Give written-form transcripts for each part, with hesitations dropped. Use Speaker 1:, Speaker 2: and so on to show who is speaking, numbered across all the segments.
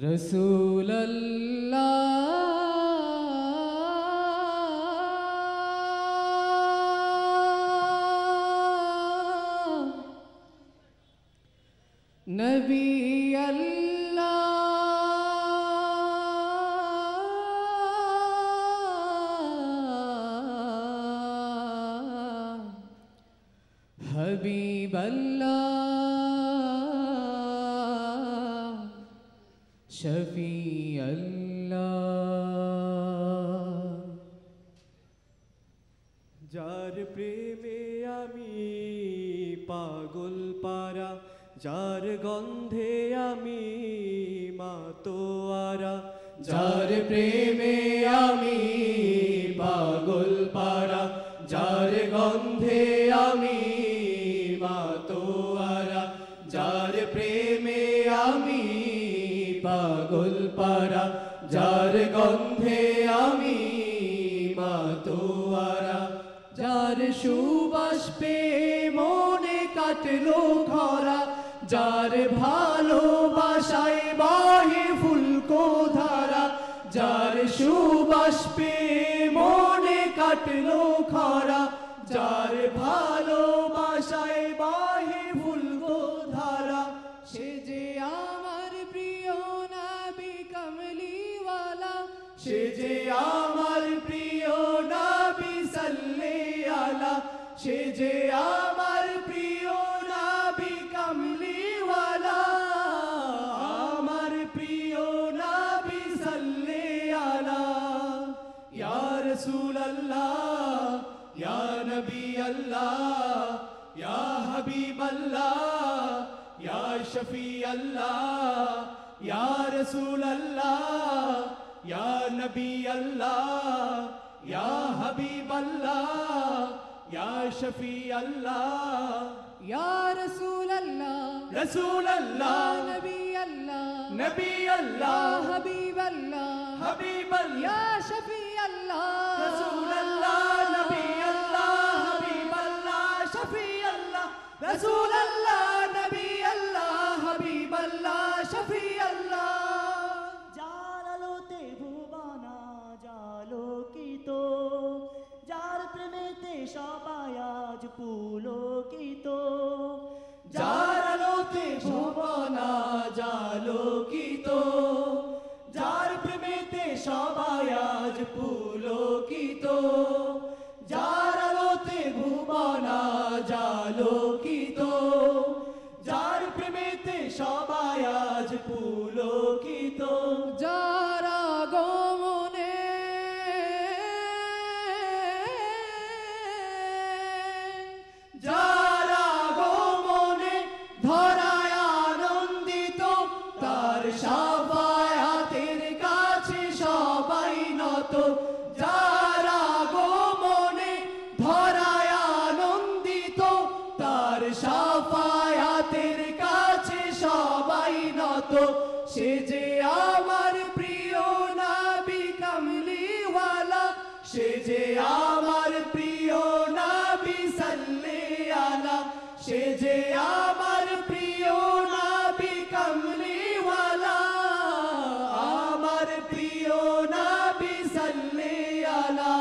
Speaker 1: रसूल अल्लाह नबी अल्लाह हबीब अल्लाह शफी अल्लाह
Speaker 2: जार प्रेमे आमी पागल पारा जार गंधे आमी मातोआरा
Speaker 1: जार प्रेमे आमी पागल पारा जार गंधे आमी मातोआरा जार प्रेमे आमी पागल पारा जार गंधे आमी मातोआरा जार सुबास पे मने काटलो खरा जार भालोबासाय बाहे फुलको धारा जार सुबास पे मने काटलो खरा जार भालोबासाय बाहे फुलको धारा से जे आमार प्रिय नबी कमलीवाला से जे आमार प्रिय नबी सल्लल्लाहु आला से जे आमार प्रिय नबी कमलीवाला आमार प्रिय नबी सल्लल्लाहु आला या रसूल अल्लाह या नबी अल्लाह या हबीब अल्लाह या शफी अल्लाह या रसूल अल्लाह या नबी अल्लाह या हबीब अल्लाह या शफी अल्लाह या रसूल अल्लाह नबी अल्लाह हबीब अल्लाह या शफी अल्लाह रसूल अल्लाह नबी अल्लाह हबीब अल्लाह शफी अल्लाह रसूल अल्लाह नबी अल्लाह हबीब अल्लाह शफी अल्लाह
Speaker 3: জালালোতে ভুবনা জালোকিত যার প্রেমেতে সবাই আজ পুলকিত
Speaker 1: জালালোতে ভুবনা জালোকিত যার প্রেমেতে সবাই আজ পুলকিত যার আলোতে ভুবনা জালোকিত যার প্রেমেতে সবাই আজ পুলকিত যার আগমনে যার আগমনে ধরায় আনন্দিত তার শাফায়াতের কাছে সবাই নত যার আগমনে ধরায় আনন্দিত তার শাফায়াতের কাছে সবাই নত সে যে আমার প্রিয় নবী কমলিওয়ালা সে যে আমার প্রিয় নবী সাল্লাল্লাহু আলা সে যে আমার প্রিয় নবী কমলিওয়ালা আমার প্রিয় নবী সাল্লাল্লাহু আলা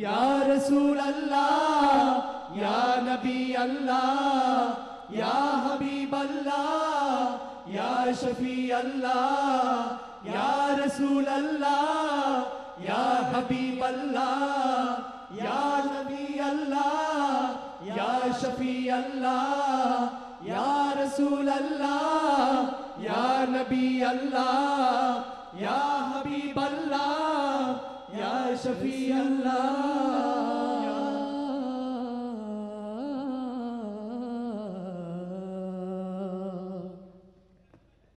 Speaker 1: ইয়া রাসূল আল্লাহ ইয়া নবী আল্লাহ ইয়া হাবিব আল্লাহ ইয়া শফি আল্লাহ ইয়া রাসূল আল্লাহ ইয়া হাবিব আল্লাহ ইয়া নবী আল্লাহ ইয়া শফি আল্লাহ ইয়া রাসূল আল্লাহ ইয়া নবী আল্লাহ ইয়া হাবিব আল্লাহ ইয়া শফি আল্লাহ